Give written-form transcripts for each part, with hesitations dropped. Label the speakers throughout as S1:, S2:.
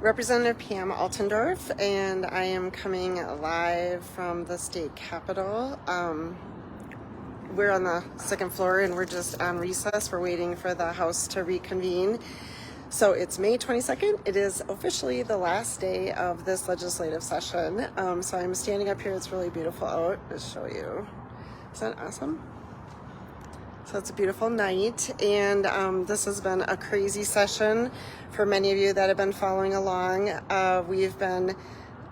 S1: Representative Pam Altendorf, and I am coming live from the state capitol. We're on the second floor and we're just on recess. We're waiting for the House to reconvene. So it's May 22nd. It is officially the last day of this legislative session. So I'm standing up here. It's really beautiful out. I'll show you. Isn't that awesome? So it's a beautiful night, and this has been a crazy session for many of you that have been following along. We've been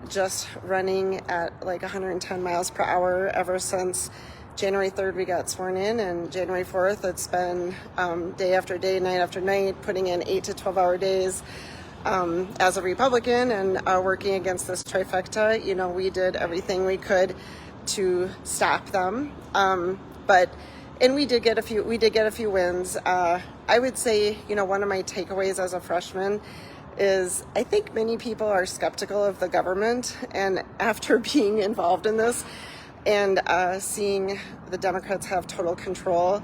S1: just running at like 110 miles per hour ever since January 3rd we got sworn in, and January 4th it's been day after day, night after night, putting in 8 to 12 hour days. As a Republican and working against this trifecta, you know, we did everything we could to stop them. And we did get a few wins. I would say, you know, one of my takeaways as a freshman is I think many people are skeptical of the government, and after being involved in this and seeing the Democrats have total control,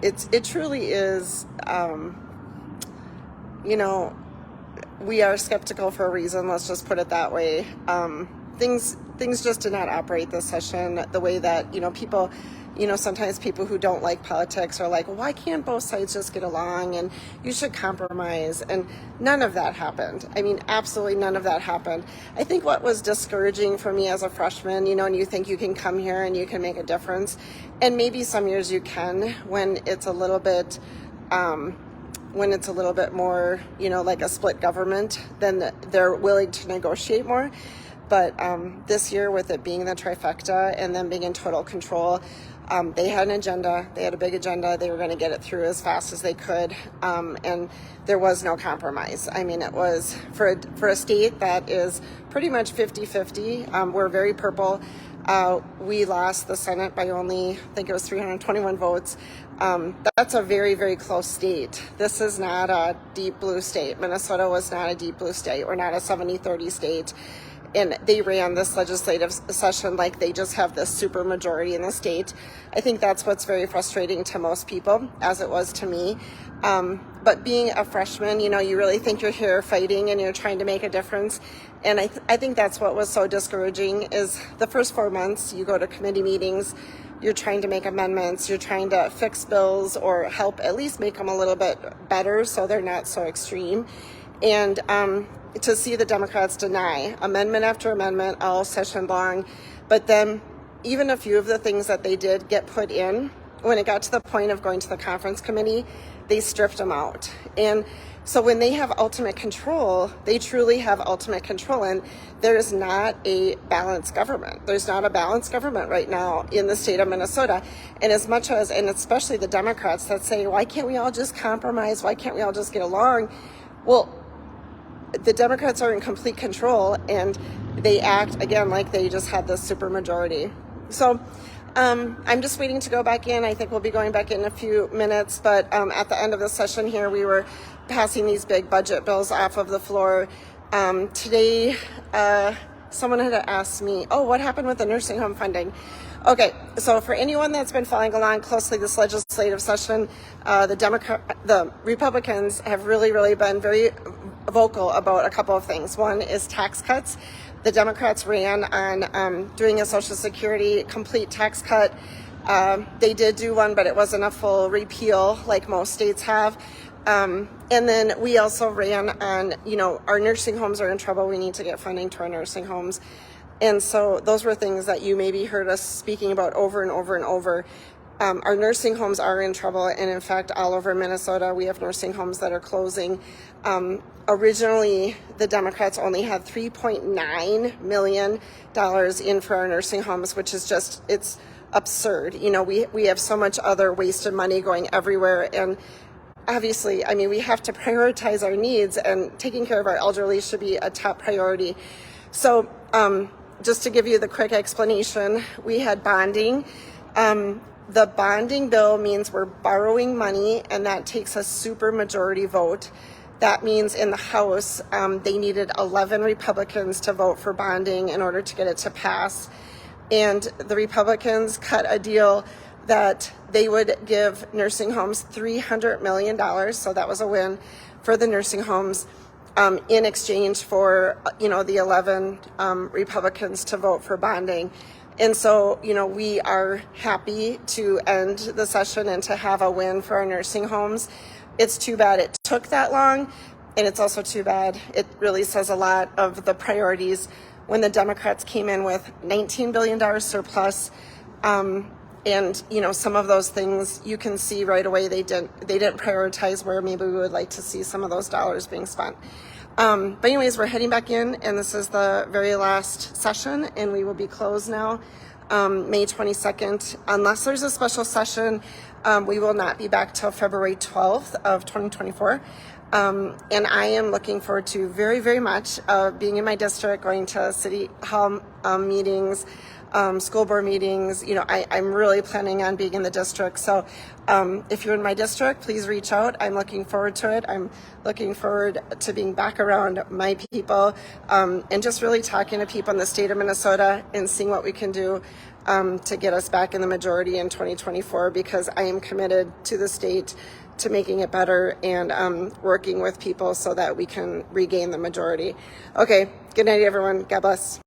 S1: it truly is, you know, we are skeptical for a reason. Let's just put it that way. Things just did not operate this session the way that, you know, people, you know, sometimes people who don't like politics are like, well, why can't both sides just get along and you should compromise? And none of that happened. I mean, absolutely none of that happened. I think what was discouraging for me as a freshman, you know, and you think you can come here and you can make a difference. And maybe some years you can when it's a little bit, more, you know, like a split government, then they're willing to negotiate more. But this year, with it being the trifecta and them being in total control, they had an agenda. They had a big agenda. They were going to get it through as fast as they could, and there was no compromise. I mean, it was for a state that is pretty much 50-50. We're very purple. We lost the Senate by only, I think it was 321 votes. That's a very, very close state. This is not a deep blue state. Minnesota was not a deep blue state. We're not a 70-30 state. And they ran this legislative session like they just have this super majority in the state. I think that's what's very frustrating to most people, as it was to me. But being a freshman, you know, you really think you're here fighting and you're trying to make a difference. And I think that's what was so discouraging is the first 4 months you go to committee meetings, you're trying to make amendments, you're trying to fix bills or help at least make them a little bit better so they're not so extreme. And to see the Democrats deny amendment after amendment all session long, but then even a few of the things that they did get put in, when it got to the point of going to the conference committee, they stripped them out. And so when they have ultimate control, they truly have ultimate control, and there is not a balanced government. There's not a balanced government right now in the state of Minnesota. And as much as, and especially the Democrats that say, why can't we all just compromise? Why can't we all just get along? Well, the Democrats are in complete control, and they act, again, like they just had this super majority. So I'm just waiting to go back in. I think we'll be going back in a few minutes, but at the end of the session here, we were passing these big budget bills off of the floor. Today, someone had asked me, oh, what happened with the nursing home funding? Okay, so for anyone that's been following along closely this legislative session, the Republicans have really been very vocal about a couple of things. One is tax cuts. The Democrats ran on doing a Social Security complete tax cut. They did do one, but it wasn't a full repeal like most states have. And then we also ran on, you know, our nursing homes are in trouble. We need to get funding to our nursing homes. And so those were things that you maybe heard us speaking about over and over and over. Our nursing homes are in trouble, and in fact, all over Minnesota, we have nursing homes that are closing. Originally, the Democrats only had $3.9 million in for our nursing homes, which is just, it's absurd. You know, we have so much other wasted money going everywhere, and obviously, I mean, we have to prioritize our needs, and taking care of our elderly should be a top priority. So just to give you the quick explanation, we had bonding. The bonding bill means we're borrowing money, and that takes a super majority vote. That means in the House, they needed 11 Republicans to vote for bonding in order to get it to pass. And the Republicans cut a deal that they would give nursing homes $300 million, so that was a win for the nursing homes. in exchange for, the 11 Republicans to vote for bonding. And so, we are happy to end the session and to have a win for our nursing homes. It's too bad it took that long, and it's also too bad it really says a lot of the priorities when the Democrats came in with $19 billion surplus. And some of those things you can see right away they didn't prioritize where maybe we would like to see some of those dollars being spent. But anyways, we're heading back in, and this is the very last session, and we will be closed now, May 22nd. Unless there's a special session, we will not be back till February 12th of 2024. And I am looking forward to very, very much being in my district, going to city hall meetings, school board meetings. I'm really planning on being in the district. So if you're in my district, please reach out. I'm looking forward to it. I'm looking forward to being back around my people and just really talking to people in the state of Minnesota and seeing what we can do to get us back in the majority in 2024, because I am committed to the state, to making it better, and working with people so that we can regain the majority. Okay, good night, everyone. God bless.